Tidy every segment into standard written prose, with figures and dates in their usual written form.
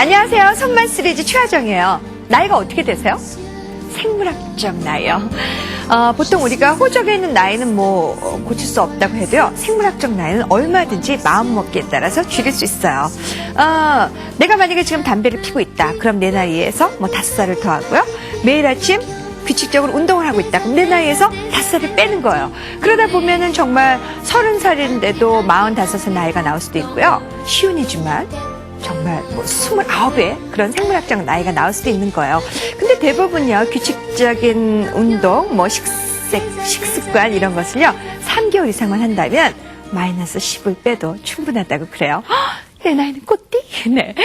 안녕하세요. 손맛 시리즈 최하정이에요. 나이가 어떻게 되세요? 생물학적 나이요. 보통 우리가 호적에 있는 나이는 고칠 수 없다고 해도요. 생물학적 나이는 얼마든지 마음먹기에 따라서 줄일 수 있어요. 내가 만약에 지금 담배를 피고 있다. 그럼 내 나이에서 5살을 더하고요. 매일 아침 규칙적으로 운동을 하고 있다. 그럼 내 나이에서 5살을 빼는 거예요. 그러다 보면은 정말 30살인데도 45의 나이가 나올 수도 있고요. 쉬운이지만 정말 29의 그런 생물학적 나이가 나올 수도 있는 거예요. 근데 대부분요, 규칙적인 운동, 식습관 이런 것을요, 3개월 이상만 한다면 마이너스 10을 빼도 충분하다고 그래요. 내 나이는 꽃띠? 네.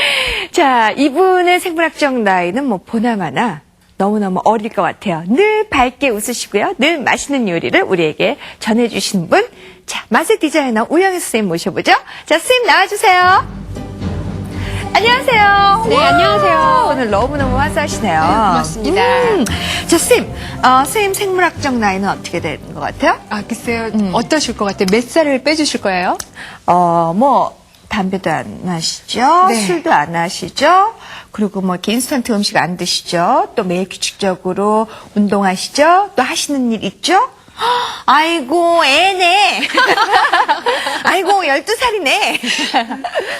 자, 이분의 생물학적 나이는 보나마나 너무너무 어릴 것 같아요. 늘 밝게 웃으시고요. 늘 맛있는 요리를 우리에게 전해주신 분. 자, 맛의 디자이너 우영희 선생님 모셔보죠. 자, 선생님 나와주세요. 안녕하세요. 네, 안녕하세요. 오늘 너무너무 화사하시네요. 네, 고맙습니다. 자, 선생님 생물학적 나이는 어떻게 되는 것 같아요? 글쎄요. 어떠실 것 같아요? 몇 살을 빼주실 거예요? 담배도 안 하시죠? 네. 술도 안 하시죠? 그리고 이렇게 인스턴트 음식 안 드시죠? 또 매일 규칙적으로 운동하시죠? 또 하시는 일 있죠? 아이고, 애네. 아이고, 12살이네.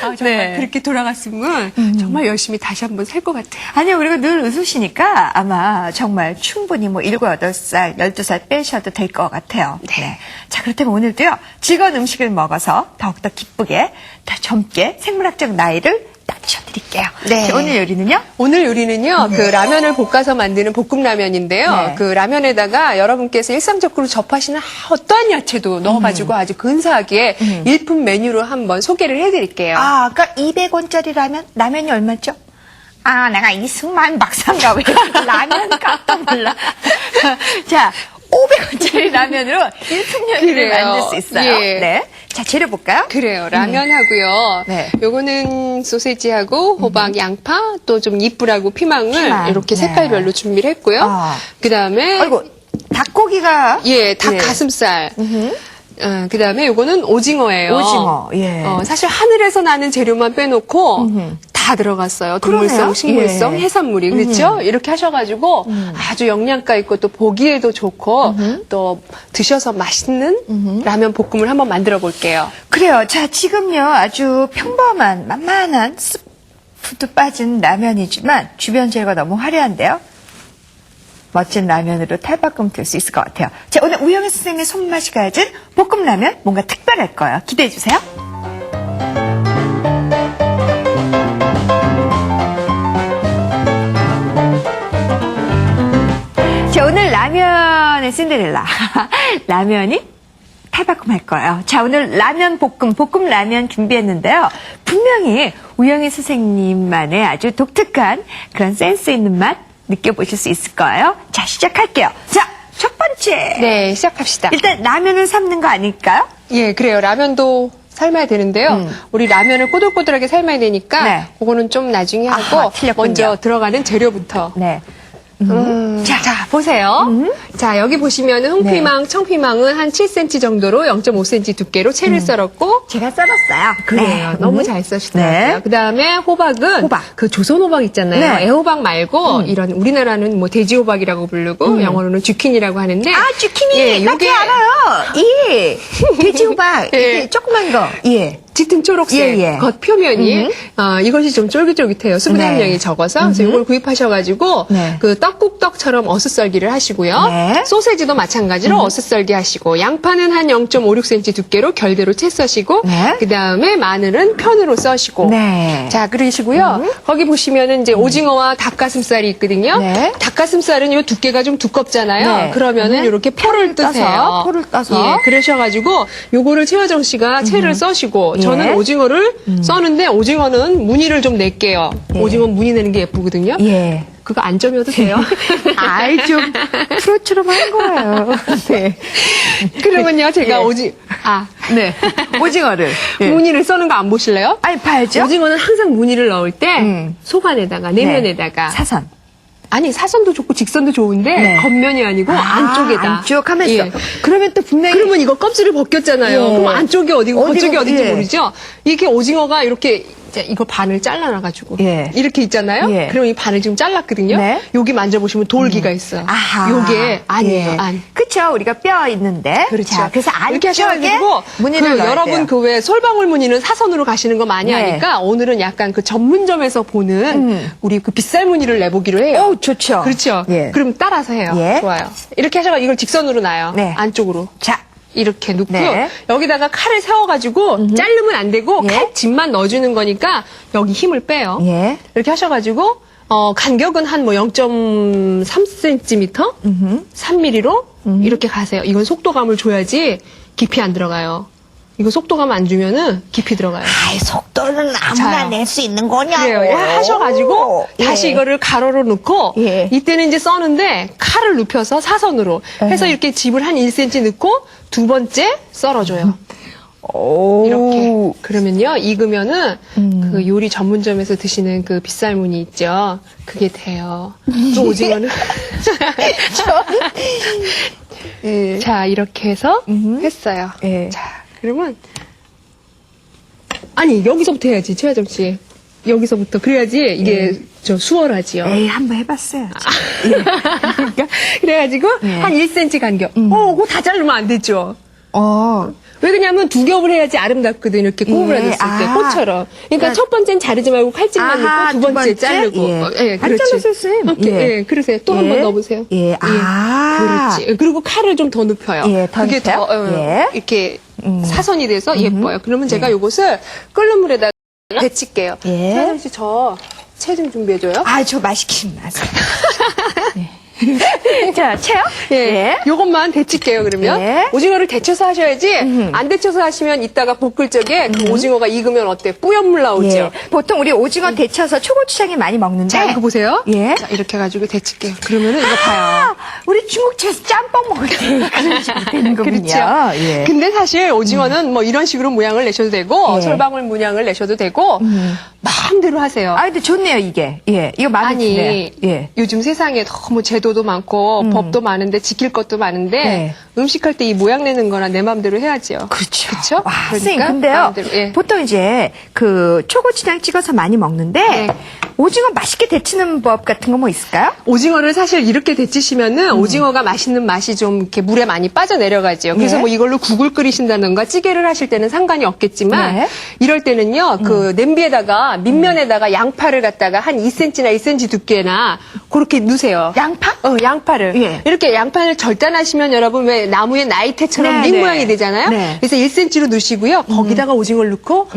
정말 네. 그렇게 돌아갔으면 정말 열심히 다시 한번 살 것 같아요. 아니요, 그리고 늘 웃으시니까 아마 정말 충분히 7, 8살, 12살 빼셔도 될 것 같아요. 네. 자, 그렇다면 오늘도요, 즐거운 음식을 먹어서 더욱더 기쁘게, 더 젊게 생물학적 나이를 낮춰드릴게요. 네. 자, 오늘 요리는요? 오늘 요리는요, 그 라면을 볶아서 만드는 볶음라면인데요. 네. 그 라면에다가 여러분께서 일상적으로 접하시는 어떠한 야채도 넣어가지고 아주 근사하게 일품 메뉴로 한번 소개를 해드릴게요. 아까 200원짜리 라면이 얼마죠? 내가 이승만 박사인가 왜 라면 깜짝 놀라. 자, 500원짜리 라면으로 일품 요리를 그래요. 만들 수 있어요. 예. 네. 자, 재료 볼까요? 그래요. 라면하고요. 네. 요거는 소세지하고 호박, 양파, 또 좀 이쁘라고 피망을 피망. 이렇게 네. 색깔별로 준비를 했고요. 그다음에 아이고, 닭고기가. 닭 가슴살. 그다음에 요거는 오징어예요. 오징어, 예. 사실 하늘에서 나는 재료만 빼놓고 다 들어갔어요. 그러네요. 동물성, 식물성, 예. 해산물이. 그렇죠? 이렇게 하셔가지고 아주 영양가 있고 또 보기에도 좋고 또 드셔서 맛있는 라면 볶음을 한번 만들어 볼게요. 그래요. 자, 지금요, 아주 평범한, 만만한 스프도 빠진 라면이지만 주변 재료가 너무 화려한데요. 멋진 라면으로 탈바꿈 될 수 있을 것 같아요. 자, 오늘 우영희 선생님의 손맛이 가진 볶음라면 뭔가 특별할 거예요. 기대해 주세요. 자, 오늘 라면의 신데렐라. 라면이 탈바꿈 할 거예요. 자, 오늘 라면 볶음 라면 준비했는데요. 분명히 우영희 선생님만의 아주 독특한 그런 센스 있는 맛 느껴보실 수 있을 거예요. 자, 시작할게요. 자, 첫 번째. 네, 시작합시다. 일단 라면을 삶는 거 아닐까요? 예, 그래요. 라면도 삶아야 되는데요. 우리 라면을 꼬들꼬들하게 삶아야 되니까 네. 그거는 좀 나중에 하고 틀렸군요. 먼저 들어가는 재료부터. 네. 자, 보세요. 자, 여기 보시면은 홍피망, 청피망은 한 7cm 정도로 0.5cm 두께로 채를 썰었고, 제가 썰었어요. 그래요. 네. 너무 잘 써시더라고요. 네. 그 다음에 호박은 호박. 그 조선 호박 있잖아요. 네. 애호박 말고 이런 우리나라는 돼지 호박이라고 부르고 영어로는 주키니라고 하는데. 주키니. 예, 나 요게 그거 알아요. 예. 돼지호박. 예. 이게 조그만 거. 예. 짙은 초록색 예, 예. 겉 표면이 이것이 좀 쫄깃쫄깃해요. 수분 네. 함량이 적어서 그래서 이걸 구입하셔가지고 네. 그 떡국떡처럼 어슷썰기를 하시고요. 네. 소세지도 마찬가지로 어슷썰기 하시고 양파는 한 0.56cm 두께로 결대로 채 써시고 네. 그 다음에 마늘은 편으로 써시고 네. 자 그러시고요. 거기 보시면은 이제 오징어와 닭가슴살이 있거든요. 네. 닭가슴살은 이 두께가 좀 두껍잖아요. 네. 그러면은 이렇게 포를 뜨세요. 포를 떠서. 예, 그러셔가지고 요거를 최화정 씨가 채를 써시고 예. 저는 오징어를 써는데 오징어는 무늬를 좀 낼게요. 예. 오징어 무늬 내는 게 예쁘거든요. 예. 그거 안 점여도 돼요. 아이, 좀, 프로처럼 한 거예요. 네. 그러면요, 제가 예. 네. 오징어를. 예. 무늬를 써는 거 안 보실래요? 아니, 봐야죠. 오징어는 항상 무늬를 넣을 때 속 안에다가, 내면에다가 사선. 아니, 사선도 좋고 직선도 좋은데 네. 겉면이 아니고 안쪽에다. 안쪽 하면서. 예. 그러면 또 분명히. 그러면 이거 껍질을 벗겼잖아요. 예. 그럼 안쪽이 어디고 겉쪽이 어딘지 예. 모르죠? 이게 오징어가 이렇게 이제 이거 반을 잘라놔가지고 예. 이렇게 있잖아요. 예. 그럼 이 반을 지금 잘랐거든요. 네. 여기 만져보시면 돌기가 있어요. 아하. 요게 안이에요. 예. 안. 그쵸. 우리가 뼈 있는데. 그렇죠. 자, 그래서 이렇게 안쪽에 하셔가지고 무늬를 넣어야 여러분 돼요. 그 왜 솔방울 무늬는 사선으로 가시는 거 많이 네. 하니까 오늘은 약간 그 전문점에서 보는 우리 그 빗살 무늬를 내보기로 해요. 오, 좋죠. 그렇죠. 예. 그럼 따라서 해요. 예. 좋아요. 이렇게 하셔가 이걸 직선으로 놔요. 네. 안쪽으로. 자, 이렇게 넣고 네. 여기다가 칼을 세워가지고 자르면 안 되고 예. 칼집만 넣어주는 거니까 여기 힘을 빼요. 예. 이렇게 하셔가지고 간격은 한 뭐 0.3cm, 3mm로 이렇게 가세요. 이건 속도감을 줘야지 깊이 안 들어가요. 이거 속도감 안 주면은 깊이 들어가요. 아이, 속도는 아무나 자요. 낼 수 있는 거냐고. 그래요. 하셔가지고 다시 예. 이거를 가로로 넣고 예. 이때는 이제 써는데 칼을 눕혀서 사선으로 해서 이렇게 집을 한 1cm 넣고 두 번째 썰어줘요. 오. 이렇게 그러면요 익으면은 그 요리 전문점에서 드시는 그 빗살무늬 있죠. 그게 돼요. 그 오징어는 예. 자 이렇게 해서 했어요. 예. 자 그러면 아니 여기서부터 해야지 최하정 씨. 여기서부터 그래야지 이게 저 수월하지요. 에이, 한번 해봤어요. 그래가지고 예. 한 1cm 간격. 그거 다 자르면 안 되죠. 왜 그러냐면 두 겹을 해야지 아름답거든. 이렇게 꼬부라졌을 때 아. 꽃처럼. 그러니까 첫 번째는 자르지 말고 칼집만 아하, 넣고 두 두 번째 번째? 자르고. 예. 예, 안 그렇지. 잘랐어요, 쌤. 오케이, 예. 예, 그러세요. 또 한 번 예. 넣어보세요. 예. 아. 그렇지. 그리고 칼을 좀 더 눕혀요. 예, 더 그게 눕혀요? 더 예. 이렇게 사선이 돼서 예뻐요. 그러면 제가 요것을 끓는 물에다가 데칠게요. 예. 최하정 씨 저 채 좀 준비해줘요. 아, 저 맛있긴 맛있어요. 자, 채요? 예. 요것만 데칠게요, 그러면. 예. 오징어를 데쳐서 하셔야지, 안 데쳐서 하시면 이따가 볶을 적에 그 오징어가 익으면 어때? 뿌연물 나오죠? 예. 보통 우리 오징어 데쳐서 초고추장에 많이 먹는데. 자, 이거 보세요. 예. 자, 이렇게 해가지고 데칠게요. 그러면은 이거 봐요. 아, 우리 중국집에서 짬뽕 먹을 때 그런 식으로 되는 거군요. 그렇죠. 예. 근데 사실 오징어는 뭐 이런 식으로 모양을 내셔도 되고, 예. 솔방울 문양을 내셔도 되고, 마음대로 하세요. 아, 근데 좋네요, 이게. 예. 이거 마음에 드네요. 아니, 예. 요즘 세상에 너무 제도도 많고, 법도 많은데, 지킬 것도 많은데, 네. 음식할 때 이 모양 내는 거나 내 마음대로 해야죠. 그렇죠. 그렇죠? 와, 선생님, 근데요. 마음대로, 예. 보통 이제 그 초고추장 찍어서 많이 먹는데, 네. 오징어 맛있게 데치는 법 같은 거 뭐 있을까요? 오징어를 사실 이렇게 데치시면은 오징어가 맛있는 맛이 좀 이렇게 물에 많이 빠져내려가지요. 그래서 네. 뭐 이걸로 국을 끓이신다든가 찌개를 하실 때는 상관이 없겠지만 네. 이럴 때는요, 그 냄비에다가 밑면에다가 양파를 갖다가 한 2cm나 1cm 두께나 그렇게 넣으세요. 양파? 양파를. 예. 이렇게 양파를 절단하시면 여러분 왜 나무에 나이테처럼 네, 링 네. 모양이 되잖아요. 네. 그래서 1cm로 넣으시고요. 거기다가 오징어를 넣고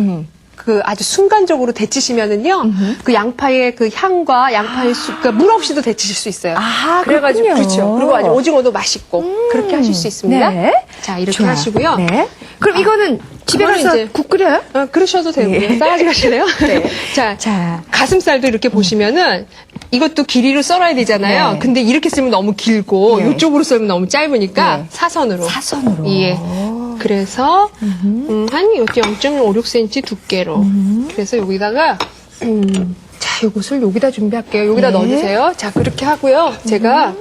그 아주 순간적으로 데치시면은요, 그 양파의 그 향과 양파의 그러니까 물 없이도 데치실 수 있어요. 아, 그래가지고 그렇군요. 그렇죠. 그리고 아주 오징어도 맛있고 그렇게 하실 수 있습니다. 네. 자 이렇게 좋아요. 하시고요. 네. 그럼 이거는 집에 그거는 가서 이제- 국 끓여요? 그러셔도 되고요. 예. 싸가지 가시네요. 네. 자, 자. 가슴살도 이렇게 보시면은 이것도 길이로 썰어야 되잖아요. 네. 근데 이렇게 쓰면 너무 길고 네. 이쪽으로 썰면 너무 짧으니까 네. 사선으로. 사선으로. 예. 그래서 한 0.56cm 두께로. 그래서 여기다가 자, 요것을 여기다 준비할게요. 여기다 네. 넣어주세요. 자, 그렇게 하고요. 제가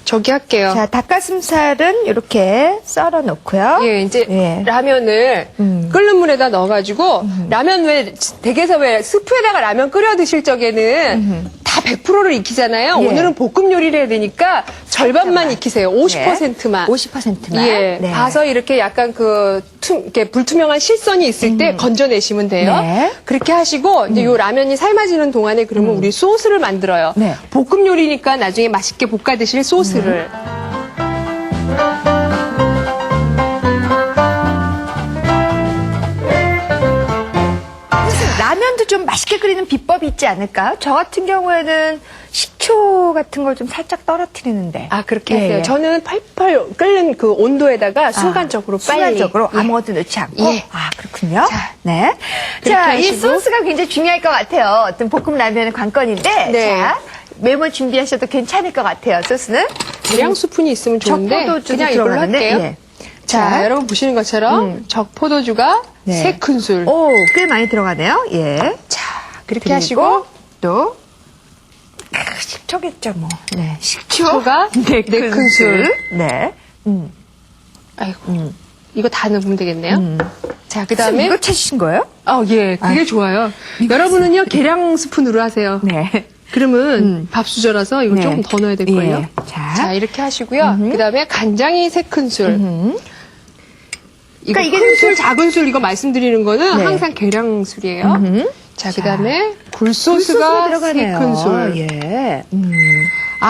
저기 할게요. 자, 닭가슴살은 이렇게 썰어 놓고요. 예, 이제 예. 라면을 끓는 물에다 넣어가지고 라면 왜 댁에서 왜 스프에다가 라면 끓여 드실 적에는 다 100%를 익히잖아요. 예. 오늘은 볶음 요리를 해야 되니까 절반만 익히세요. 50%만. 50%만. 예, 네. 봐서 이렇게 약간 이렇게 불투명한 실선이 있을 때 건져내시면 돼요. 네. 그렇게 하시고 이제 요 라면이 삶아지는 동안에 그러면 우리 소스를 만들어요. 네. 볶음 요리니까 나중에 맛있게 볶아 드실 소스를. 라면도 좀 맛있게 끓이는 비법이 있지 않을까요? 저 같은 경우에는 식초 같은 걸 좀 살짝 떨어뜨리는데. 아, 그렇게 예, 하세요. 예. 저는 팔팔 끓는 그 온도에다가 순간적으로 빨리. 순간적으로 예. 아무것도 넣지 않고. 예. 아, 그렇군요. 자, 네. 그렇게 자, 이 하시고. 소스가 굉장히 중요할 것 같아요. 어떤 볶음 라면의 관건인데. 네. 자, 메모 준비하셔도 괜찮을 것 같아요. 소스는. 대량 스푼이 있으면 좋은데 적포도 좀 그냥 이걸로 들어가는데, 할게요. 예. 자, 자. 여러분 보시는 것처럼 적포도주가 네. 3큰술. 오, 꽤 많이 들어가네요. 예. 자, 그렇게 그리고 하시고 또 식초겠죠, 뭐. 네. 식초가 네 네 큰술. 네. 아이고. 이거 다 넣으면 되겠네요. 자, 그 다음에. 이거 찾으신 거예요? 예, 그게 좋아요. 여러분은요, 계량 스푼으로 하세요. 네. 그러면 밥수저라서 이거 네. 조금 더 넣어야 될 거예요. 예. 자, 이렇게 하시고요. 그 다음에 간장이 3큰술. 이거 그러니까 이게 큰 술, 작은 술 이거 말씀드리는 거는 네. 항상 계량술이에요. 자, 그 다음에 굴소스가 들어가네요. 3큰술. 예.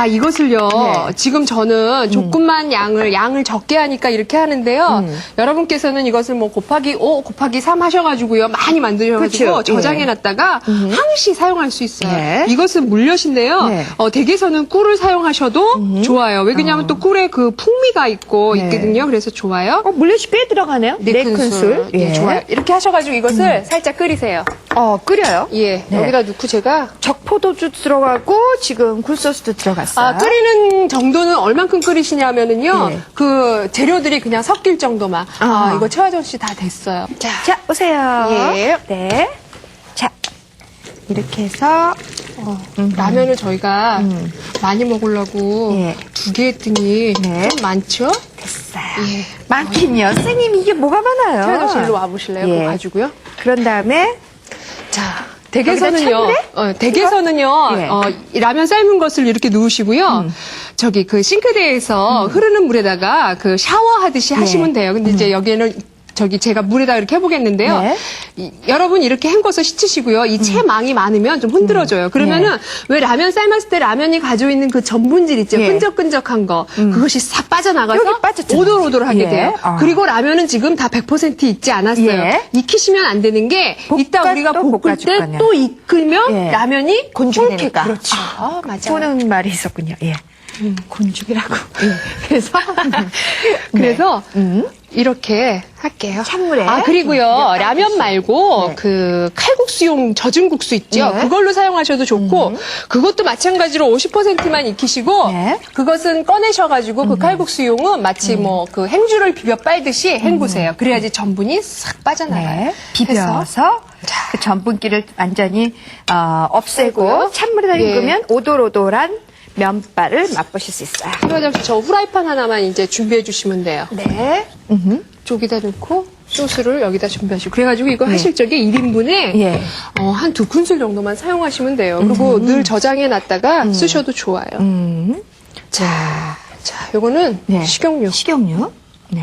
이것을요. 네. 지금 저는 조금만 양을 적게 하니까 이렇게 하는데요. 여러분께서는 이것을 뭐 곱하기 5, 곱하기 3 하셔가지고요. 많이 만드셔가지고 그렇죠. 저장해놨다가 항시 사용할 수 있어요. 네. 이것은 물엿인데요. 네. 댁에서는 꿀을 사용하셔도 좋아요. 왜냐하면 또 꿀에 그 풍미가 있고 네. 있거든요. 그래서 좋아요. 물엿이 꽤 들어가네요. 네 큰술. 예, 좋아요. 이렇게 하셔가지고 이것을 살짝 끓이세요. 끓여요. 예, 네. 여기다 넣고 제가 적포도주 들어가고 지금 굴소스도 들어갔어요. 끓이는 정도는 얼만큼 끓이시냐면은요, 네. 그 재료들이 그냥 섞일 정도만. 아. 이거 최화정 씨 다 됐어요. 자, 오세요. 예. 네. 자, 이렇게 해서 라면을 저희가 많이 먹으려고 예. 2개 했더니 네. 좀 많죠? 됐어요. 예. 많긴요. 선생님 이게 뭐가 많아요? 최화정 씨 일로 와보실래요? 예. 그거 가지고요. 그런 다음에 자, 댁에서는요, 찬물에? 댁에서는요, 예. 이 라면 삶은 것을 이렇게 놓으시고요, 저기 그 싱크대에서 흐르는 물에다가 그 샤워하듯이 하시면 돼요. 근데 이제 여기에는 제가 물에다 이렇게 해보겠는데요. 네. 여러분 이렇게 헹궈서 씻으시고요. 이 채망이 많으면 좀 흔들어줘요. 그러면은 왜 라면 삶았을 때 라면이 가지고 있는 그 전분질 있죠? 예. 끈적끈적한 거. 그것이 싹 빠져나가서 여기 빠졌잖아요. 오돌오돌하게 예. 돼요. 그리고 라면은 지금 다 100% 익지 않았어요. 예. 익히시면 안 되는 게 이따 우리가 또 볶을 볶아줄 때 거네요. 또 익으면 예. 라면이 곤죽이 쫄게. 되니까. 그렇죠. 맞아요. 보는 말이 있었군요. 예. 곤죽이라고. 그래서 이렇게 할게요. 찬물에. 그리고요. 라면 말고 그 칼국수용 젖은 국수 있죠. 네. 그걸로 사용하셔도 좋고 그것도 마찬가지로 50%만 익히시고 네. 그것은 꺼내셔가지고 그 칼국수용은 마치 뭐 그 행주를 비벼 빨듯이 헹구세요. 그래야지 전분이 싹 빠져나가요. 네. 해서 비벼서 그 전분기를 완전히 없애고 없애고요. 찬물에다 예. 헹구면 오돌오돌한 면발을 맛보실 수 있어요. 최화정 씨, 저 후라이팬 하나만 이제 준비해 주시면 돼요. 네. 저기다 넣고 소스를 여기다 준비하시고 그래가지고 이거 하실 적에 1인분에 예. 한 2큰술 정도만 사용하시면 돼요. 그리고 늘 저장해 놨다가 쓰셔도 좋아요. 자, 요거는 네. 식용유. 식용유. 네.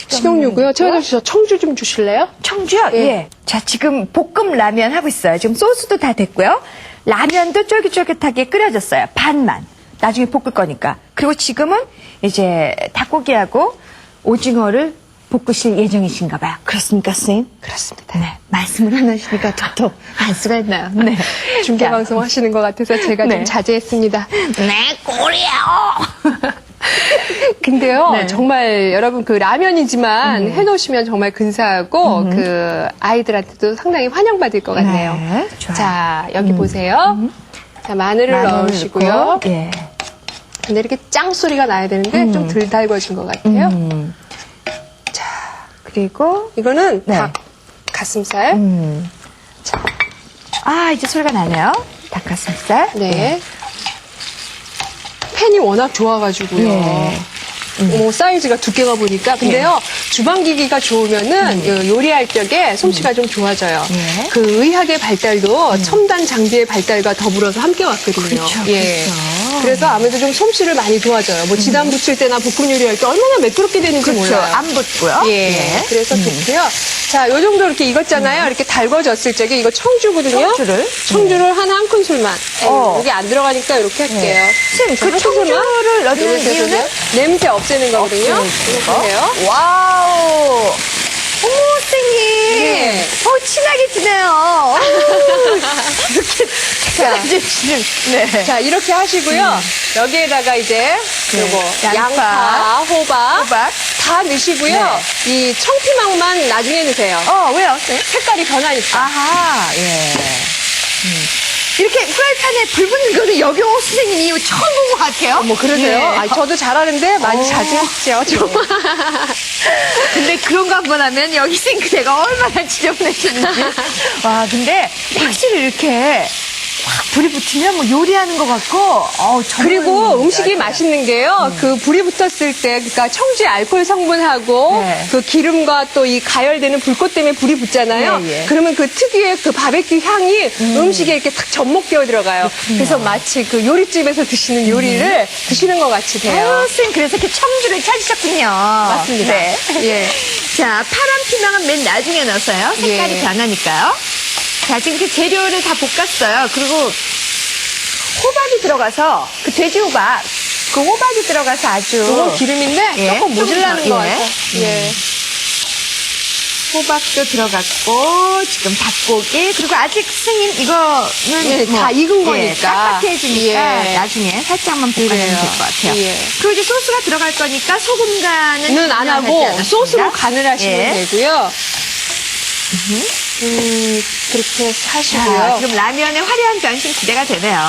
식용유고요. 최화정 씨, 저 청주 좀 주실래요? 청주요? 예. 예. 자, 지금 볶음 라면 하고 있어요. 지금 소스도 다 됐고요. 라면도 쫄깃쫄깃하게 끓여졌어요. 반만. 나중에 볶을 거니까. 그리고 지금은 이제 닭고기하고 오징어를 볶으실 예정이신가 봐요. 그렇습니까, 선생님? 그렇습니다. 네. 말씀을 안 하시니까 저도 알 수가 있나요? 네. 중계 자, 방송 하시는 것 같아서 제가 네. 좀 자제했습니다. 내 꼴이야. 근데요, 네. 정말 여러분 그 라면이지만 해놓으시면 정말 근사하고 그 아이들한테도 상당히 환영받을 것 같네요. 네, 좋아요. 자, 여기 보세요. 자, 마늘을 넣으시고요. 넣고, 예. 근데 이렇게 짱 소리가 나야 되는데 좀 덜 달궈진 것 같아요. 그리고 이거는 네. 닭 가슴살. 이제 소리가 나네요. 닭가슴살. 네. 팬이 워낙 좋아가지고요. 예. 사이즈가 두께가 보니까. 근데요, 주방기기가 좋으면은 요리할 적에 솜씨가 좀 좋아져요. 예. 그 의학의 발달도 첨단 장비의 발달과 더불어서 함께 왔거든요. 그렇죠, 예. 그렇죠. 그래서 아무래도 좀 솜씨를 많이 도와줘요. 뭐 지단 붙일 때나 볶음 요리할 때 얼마나 매끄럽게 되는지 그렇죠. 몰라요. 안 붙고요. 예. 그래서 좋고요. 자, 요 정도 이렇게 익었잖아요. 이렇게 달궈졌을 적에 이거 청주거든요. 청주를? 하나 한 큰술만. 여기 안 들어가니까 이렇게 할게요. 선생님, 그 한 큰술만. 청주를 넣는 이렇게 해서요. 이유는? 냄새 없애는 거거든요. 이렇게 해요. 와우. 어머, 선생님. 네. 친하게 지내요. 이렇게 친하게 지내. 네. 자, 이렇게 하시고요. 여기에다가 이제 요거 양파, 호박 다 넣으시고요. 이 청피망만 나중에 넣으세요. 왜요? 색깔이 변하니까. 아하, 예. 이렇게 프라이팬에 불 붙는 거는 여경호 선생님 이후 처음 본 것 같아요. 뭐 그러세요? 예. 저도 잘하는데 많이 자제했죠. 좀. 근데 그런 거 한 번 하면 여기 싱크대가 얼마나 지저분해지는지. 와, 근데 확실히 이렇게 불이 붙으면 뭐 요리하는 것 같고, 정말 그리고 음식이 맛있어요. 맛있는 게요. 그 불이 붙었을 때, 그러니까 청주의 알코올 성분하고 네. 그 기름과 또 이 가열되는 불꽃 때문에 불이 붙잖아요. 예, 예. 그러면 그 특유의 그 바베큐 향이 음식에 이렇게 탁 접목되어 들어가요. 그래서 마치 그 요리집에서 드시는 요리를 드시는 것 같이 돼요. 선생님 그래서 이렇게 청주를 찾으셨군요. 맞습니다. 네. 예. 자, 파란 피망은 맨 나중에 넣어서요. 색깔이 예. 변하니까요. 자, 지금 이렇게 재료를 다 볶았어요. 그리고 호박이 들어가서, 그 돼지호박, 그 호박이 들어가서 아주. 이건 기름인데 예. 조금 모질라는 예. 것 같아요. 예. 호박도 들어갔고, 지금 닭고기, 그리고 아직 스님 이거는 예, 다 익은 거니까. 빡빡해지니까 예. 나중에 살짝만 볶아주면 될 것 같아요. 예. 그리고 이제 소스가 들어갈 거니까 소금 간은 는 안 하고 하지 않았습니다. 소스로 간을 하시면 예. 되고요. 그렇게 자, 하시고요. 지금 라면의 화려한 변신 기대가 되네요.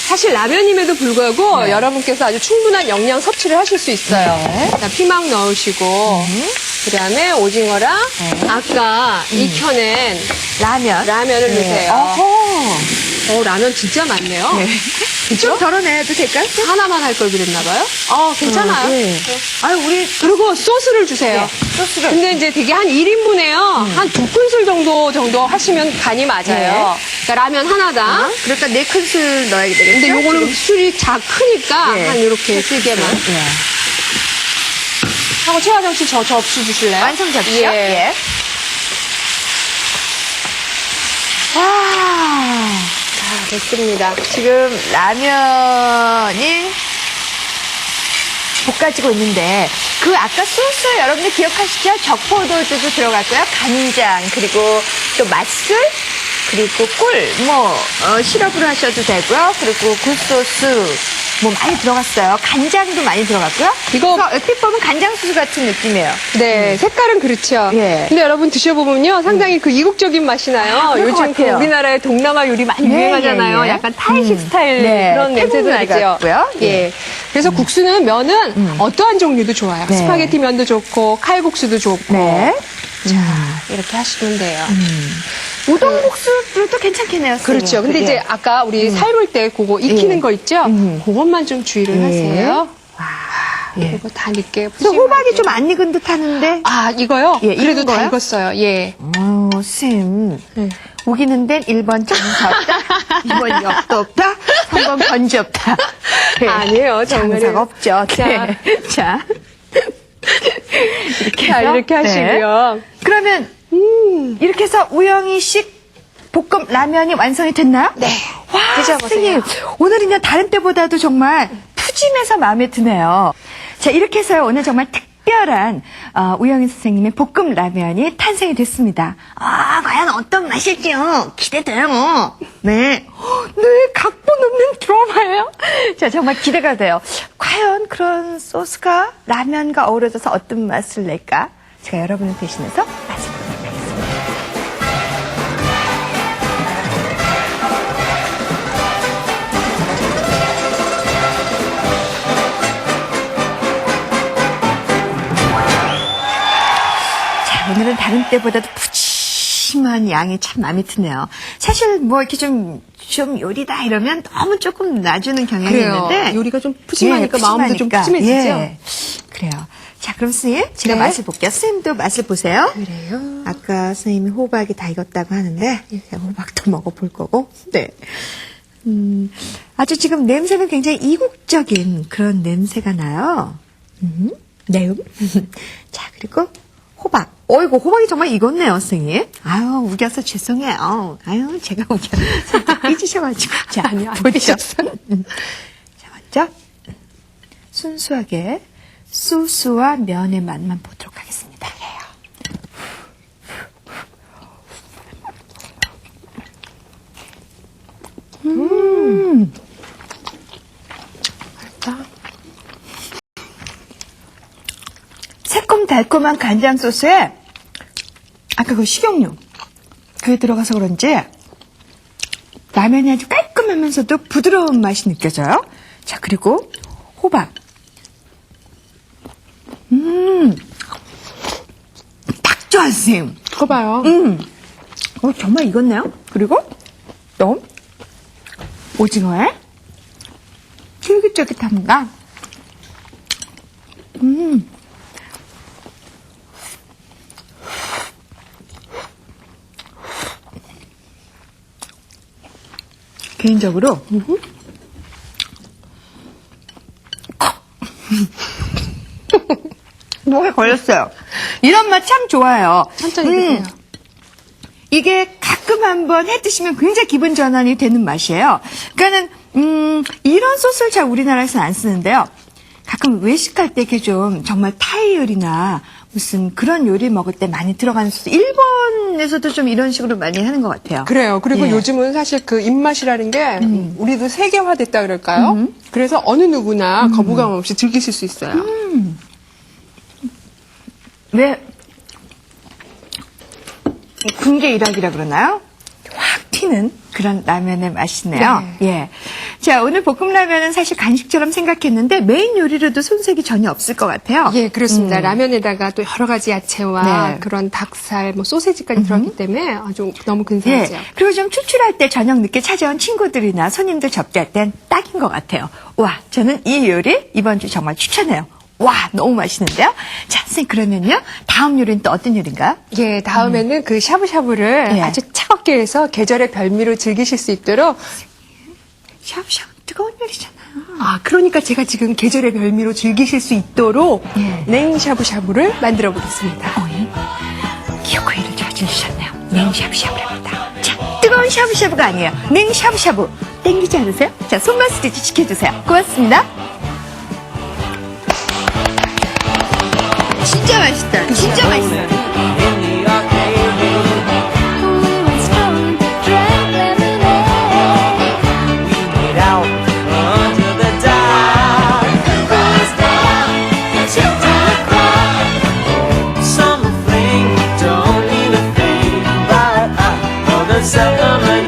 사실 라면임에도 불구하고 여러분께서 아주 충분한 영양 섭취를 하실 수 있어요. 네. 일단 피망 넣으시고 그다음에 오징어랑 아까 익혀낸 라면을 넣으세요. 어허. 라면 진짜 많네요. 네. 그죠? 좀 덜어내도 될까요? 하나만 할 걸 그랬나 봐요. 괜찮아요. 예. 아유, 우리 그리고 소스를 주세요. 네, 소스를. 근데 이제 되게 한 1인분에요. 한 2큰술 정도 하시면 간이 맞아요. 그러니까 라면 하나당. 그러니까 4큰술 넣어야 되겠죠? 근데 요거는 술이 크니까 예. 한 이렇게 3개만. 예. 하고 최화정 씨 저 접시 주실래요? 완성 접시요? 예. 와. 자, 됐습니다. 지금 라면이 볶아지고 있는데 그 아까 소스 여러분들 기억하시죠? 적포도주도 들어갔고요. 간장 그리고 또 맛술 그리고 꿀 시럽으로 하셔도 되고요. 그리고 굴소스 많이 들어갔어요. 간장도 많이 들어갔고요. 이거- 그래서 얼핏 보면 간장 소스 같은 느낌이에요. 네, 색깔은 그렇죠. 예. 근데 여러분 드셔보면요, 상당히 그 이국적인 맛이 나요. 그럴 것 요즘 그 같아요. 우리나라의 동남아 요리 많이 네, 유행하잖아요. 예, 예. 약간 타이식 스타일 네, 그런 냄새도 태국 요리 나죠. 같고요. 예. 그래서 국수는 면은 어떠한 종류도 좋아요. 네. 스파게티 면도 좋고 칼국수도 좋고. 네. 이렇게 하시면 돼요. 우동 국수도 괜찮겠네요. 그렇죠. 근데 예. 이제 아까 우리 삶을 때 그거 익히는 예. 거 있죠? 그것만 좀 주의를 하세요. 예. 그리고 다 익게 또 호박이 푸짐하게. 좀 안 익은 듯 하는데. 이거요? 예, 그래도 익은 다 거요? 익었어요. 예. 쌤. 네. 우기는 데는 1번 장사 없다, 2번 역도 없다, 3번 번지 없다. 네. 아니에요, 정말요. 장사가 없죠. 네. 자. 이렇게 자, 해서. 이렇게 네. 하시고요. 그러면, 이렇게 해서 우영이식 볶음 라면이 완성이 됐나요? 네. 와, 드셔보세요. 선생님. 오늘은요, 다른 때보다도 정말 푸짐해서 마음에 드네요. 자, 이렇게 해서 오늘 정말 특별한 우영희 선생님의 볶음 라면이 탄생이 됐습니다. 과연 어떤 맛일지요? 기대돼요. 네. 네, 각본 없는 드라마예요. 자, 정말 기대가 돼요. 과연 그런 소스가 라면과 어우러져서 어떤 맛을 낼까? 제가 여러분을 대신해서 맛을 보도록 하겠습니다. 자, 오늘은 다른 때보다도 푸짐한 양이 참 마음에 드네요. 사실 이렇게 좀 요리다 이러면 너무 조금 놔주는 경향이 그래요. 있는데. 요리가 좀 푸짐하니까 마음도 좀 푸짐해지죠? 예. 그래요. 자, 그럼 선생님, 제가 네. 맛을 볼게요. 선생님도 맛을 보세요. 그래요? 아까 선생님이 호박이 다 익었다고 하는데, 제가 호박도 먹어볼 거고, 네. 아주 지금 냄새는 굉장히 이국적인 그런 냄새가 나요. 네. 자, 그리고 호박. 어이구, 호박이 정말 익었네요, 선생님. 아유, 우겨서 죄송해요. 아유, 제가 살짝 삐지셔가지고. 자, 아니요, 안 보죠. 삐졌어요. 자, 먼저, 순수하게 소스와 면의 맛만 보도록 하겠습니다. 새콤달콤한 간장 소스에 아까 그 식용유 그게 들어가서 그런지 라면이 아주 깔끔하면서도 부드러운 맛이 느껴져요. 자, 그리고 호박. 딱 좋아, 선생님. 그거 봐요. 정말 익었네요. 그리고 또 오징어의 쫄깃쫄깃함과 개인적으로 목에 걸렸어요. 이런 맛 참 좋아요. 천천히 드세요. 이게 가끔 한번 해 드시면 굉장히 기분 전환이 되는 맛이에요. 그러니까는 이런 소스를 잘 우리나라에서는 안 쓰는데요. 가끔 외식할 때 이렇게 좀 정말 타이 요리나 무슨 그런 요리 먹을 때 많이 들어가는 소스. 일본에서도 좀 이런 식으로 많이 하는 것 같아요. 그래요. 그리고 예. 요즘은 사실 그 입맛이라는 게 우리도 세계화됐다 그럴까요? 그래서 어느 누구나 거부감 없이 즐기실 수 있어요. 왜 군계 일학이라 그러나요? 확 튀는 그런 라면의 맛이네요. 예. 자, 오늘 볶음라면은 사실 간식처럼 생각했는데 메인 요리로도 손색이 전혀 없을 것 같아요. 예, 그렇습니다. 라면에다가 또 여러 가지 야채와 네. 그런 닭살, 뭐 소세지까지 들어갔기 때문에 아주 너무 근사하죠. 예. 그리고 좀 출출할 때 저녁 늦게 찾아온 친구들이나 손님들 접대할 땐 딱인 것 같아요. 와, 저는 이 요리 이번 주 정말 추천해요. 와, 너무 맛있는데요? 자, 선생님, 그러면요. 다음 요리는 또 어떤 요리인가요? 예, 다음에는 그 샤브샤브를 예. 아주 차갑게 해서 계절의 별미로 즐기실 수 있도록 샤브샤브 뜨거운 요리잖아요. 아, 그러니까 제가 지금 계절의 별미로 즐기실 수 있도록 예. 냉샤브샤브를 만들어 보겠습니다. 기어코이를 찾으셨네요. 냉샤브샤브랍니다. 자, 뜨거운 샤브샤브가 아니에요. 냉샤브샤브. 땡기지 않으세요? 자, 손맛 스티치 지켜주세요. 고맙습니다. 진짜 맛있다. 진짜 맛있어.